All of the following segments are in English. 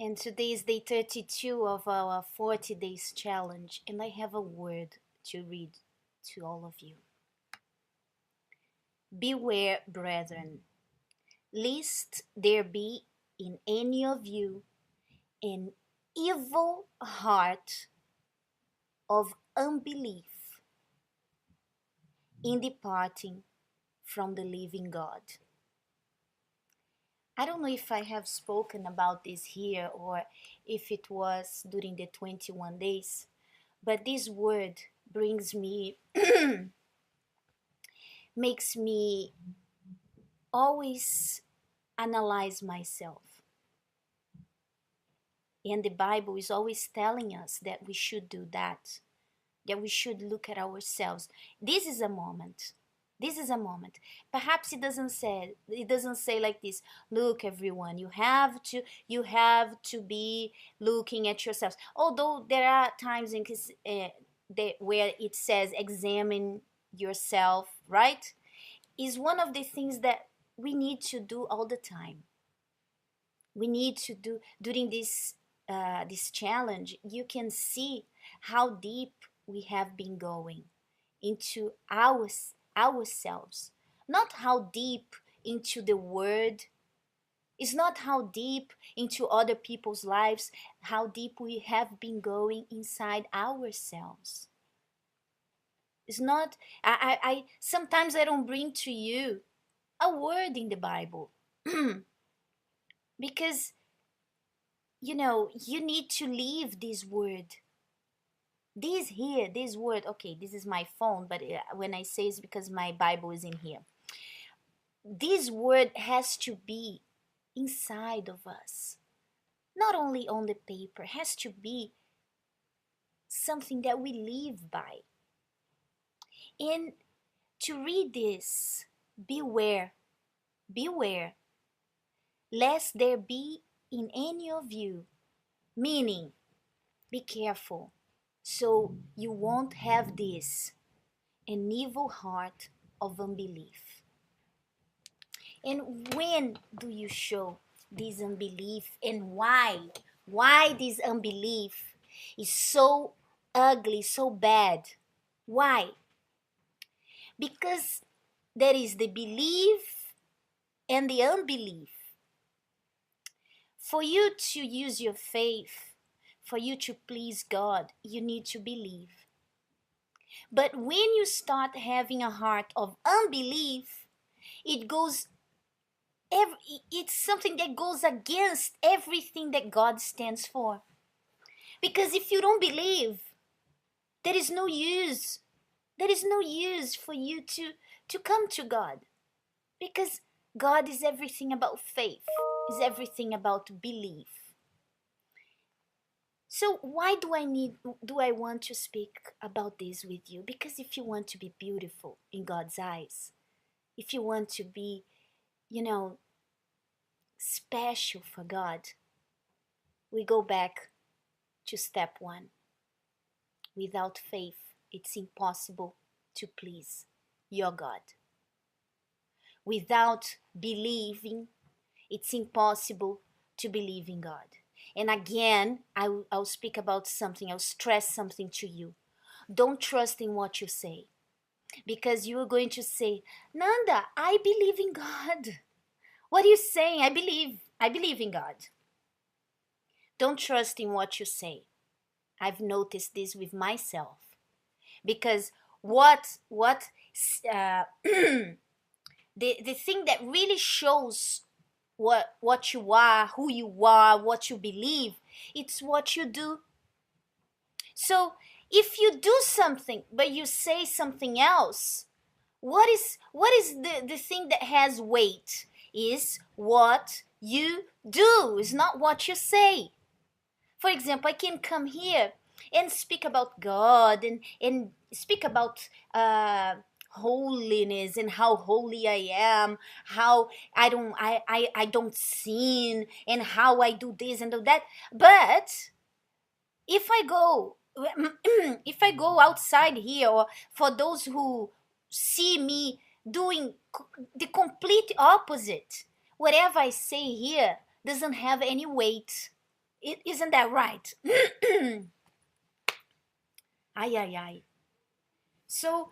And today is day 32 of our 40 days challenge, and I have a word to read to all of you. Beware, brethren, lest there be in any of you an evil heart of unbelief in departing from the living God. I don't know if I have spoken about this here or if it was during the 21 days, but this word brings me, makes me always analyze myself. And the Bible is always telling us that we should do that we should look at ourselves. This is a moment. This is a moment. Perhaps it doesn't say like this. Look, everyone, you have to be looking at yourselves. Although there are times in where it says examine yourself, right? Is one of the things that we need to do all the time. We need to do during this challenge. You can see how deep we have been going into ourselves, not how deep into the word. It's not how deep into other people's lives, how deep we have been going inside ourselves. It's not, I sometimes I don't bring to you a word in the Bible because you need to leave this word. This word, okay, this is my phone, but when I say it's because my Bible is in here. This word has to be inside of us, not only on the paper. It has to be something that we live by. And to read this, beware, lest there be in any of you, meaning, be careful, so you won't have this, an evil heart of unbelief. And when do you show this unbelief, and why? Why this unbelief is so ugly, so bad? Why? Because there is the belief and the unbelief. For you to use your faith, for you to please God, you need to believe. But when you start having a heart of unbelief, it's something that goes against everything that God stands for. Because if you don't believe, there is no use. There is no use for you to come to God. Because God is everything about faith, is everything about belief. So why do I want to speak about this with you? Because if you want to be beautiful in God's eyes, if you want to be, special for God, we go back to step 1. Without faith, it's impossible to please your God. Without believing, it's impossible to believe in God. And again, I'll speak about something, I'll stress something to you. Don't trust in what you say. Because you are going to say, Nanda, I believe in God. What are you saying? I believe in God. Don't trust in what you say. I've noticed this with myself. Because the thing that really shows what you are, who you are, what you believe, it's what you do. So if you do something but you say something else, what is the thing that has weight? Is what you do, is not what you say. For example, I can come here and speak about God and speak about holiness and how holy I am, how I don't sin, and how I do this and do that. But if I go outside here, or for those who see me doing the complete opposite, whatever I say here doesn't have any weight. Isn't that right? Ay, ay, ay. So,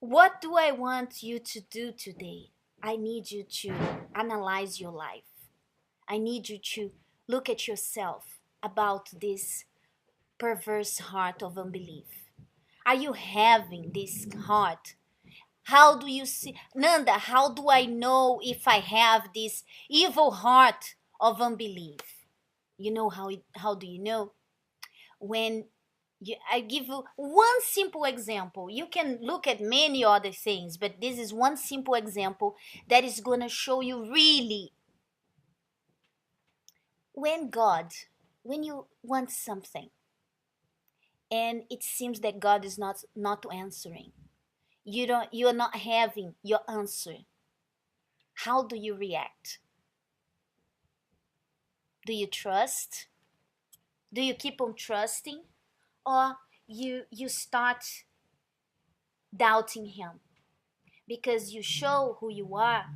what do I want you to do today? I need you to analyze your life. I need you to look at yourself about this perverse heart of unbelief. Are you having this heart? How do you see, Nanda? How do I know if I have this evil heart of unbelief? You know how do you know? When I give you one simple example. You can look at many other things, but this is one simple example that is going to show you really when God, when you want something and it seems that God is not answering. You're not having your answer. How do you react? Do you trust? Do you keep on trusting, or you start doubting him because you show who you are?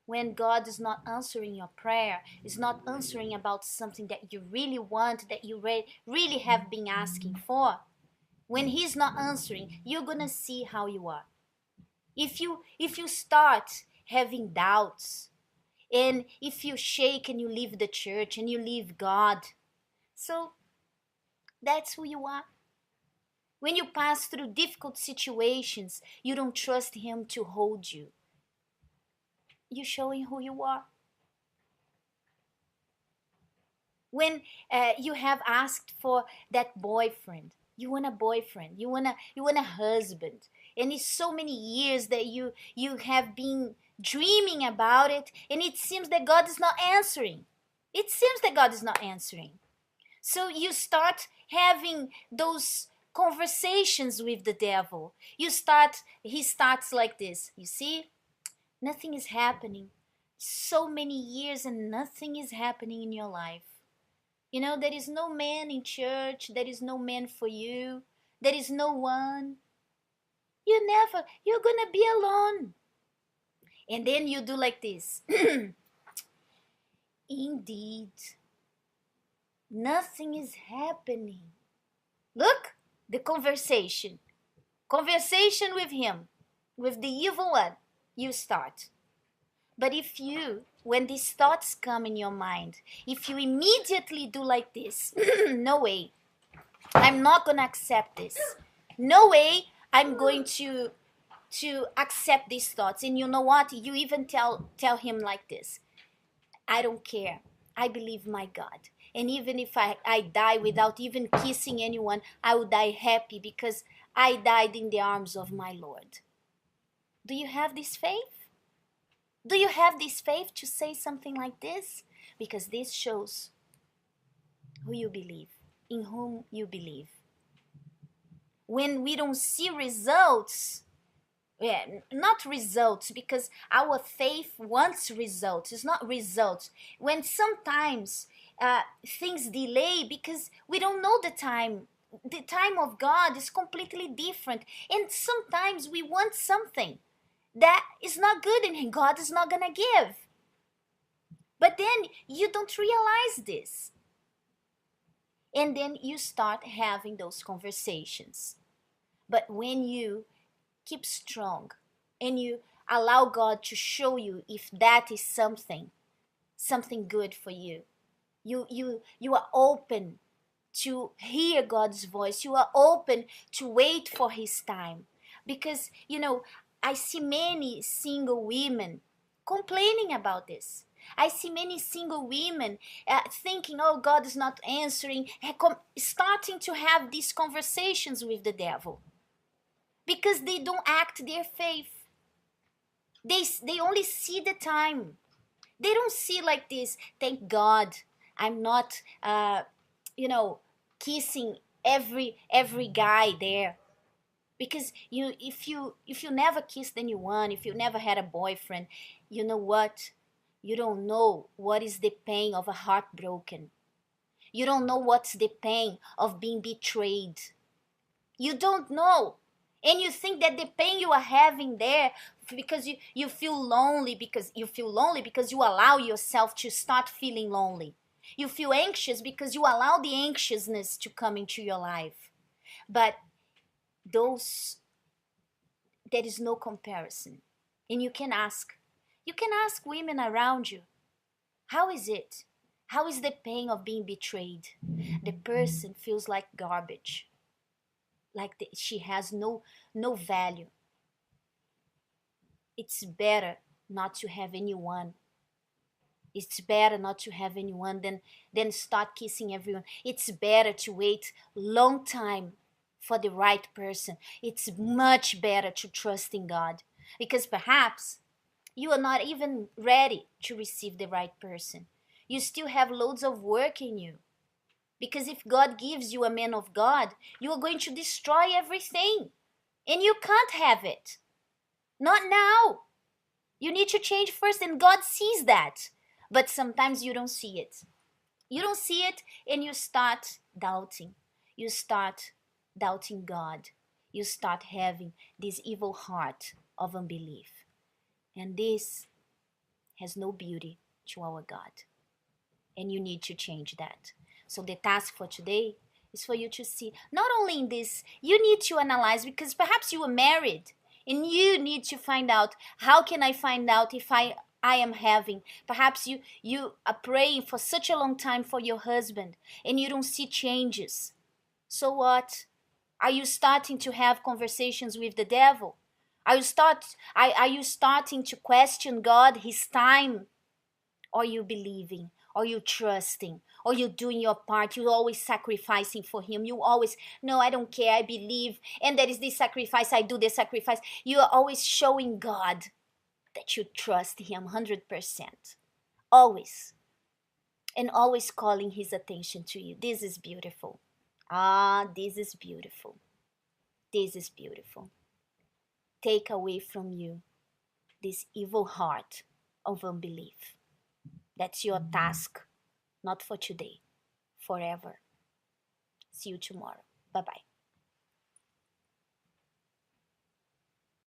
When God is not answering your prayer, is not answering about something that you really want, that you really have been asking for, when he's not answering, you're gonna see how you are. If you start having doubts, and if you shake and you leave the church and you leave God, so that's who you are. When you pass through difficult situations, you don't trust him to hold you. You're showing who you are. When you have asked for that boyfriend, you want a boyfriend, you want a husband, and it's so many years that you have been dreaming about it, and it seems that God is not answering. It seems that God is not answering. So you start having those conversations with the devil. He starts like this. You see, nothing is happening. So many years and nothing is happening in your life. You know, there is no man in church. There is no man for you. There is no one. You're gonna be alone. And then you do like this. Indeed, nothing is happening. Look, the conversation. Conversation with him, with the evil one, you start. But if you, when these thoughts come in your mind, if you immediately do like this, no way, I'm not going to accept this. No way, I'm going to accept these thoughts. And you know what? You even tell him like this. I don't care. I believe my God. And even if I die without even kissing anyone, I will die happy because I died in the arms of my Lord. Do you have this faith? Do you have this faith to say something like this? Because this shows who you believe, in whom you believe. When we don't see results, not results, because our faith wants results. It's not results. When sometimes things delay because we don't know the time. The time of God is completely different. And sometimes we want something that is not good and God is not going to give. But then you don't realize this. And then you start having those conversations. But when you keep strong and you allow God to show you if that is something good for you, you are open to hear God's voice. You are open to wait for his time. Because, I see many single women complaining about this. I see many single women thinking, oh, God is not answering, starting to have these conversations with the devil. Because they don't act their faith. They only see the time. They don't see like this. Thank God I'm not, kissing every guy there. Because if you never kissed anyone, if you never had a boyfriend, you know what? You don't know what is the pain of a heart broken. You don't know what's the pain of being betrayed. You don't know. And you think that the pain you are having there because you feel lonely, because you allow yourself to start feeling lonely. You feel anxious because you allow the anxiousness to come into your life. But those, there is no comparison. And you can ask women around you, how is it? How is the pain of being betrayed? The person feels like garbage, like she has no value. It's better not to have anyone. It's better not to have anyone than start kissing everyone. It's better to wait long time for the right person. It's much better to trust in God, because perhaps you are not even ready to receive the right person. You still have loads of work in you. Because if God gives you a man of God, you are going to destroy everything. And you can't have it. Not now. You need to change first, and God sees that. But sometimes you don't see it. You don't see it, and you start doubting. You start doubting God. You start having this evil heart of unbelief. And this has no beauty to our God. And you need to change that. So the task for today is for you to see, not only in this, you need to analyze, because perhaps you were married and you need to find out, how can I find out if I am having, perhaps you are praying for such a long time for your husband and you don't see changes. So what? Are you starting to have conversations with the devil? Are you starting to question God, his time? Are you believing? Are you trusting? Are you doing your part? You're always sacrificing for him. You always, no, I don't care, I believe. And there is this sacrifice, I do the sacrifice. You are always showing God that you trust him 100%. Always. And always calling his attention to you. This is beautiful. Ah, this is beautiful. This is beautiful. Take away from you this evil heart of unbelief. That's your task, not for today, forever. See you tomorrow. Bye-bye.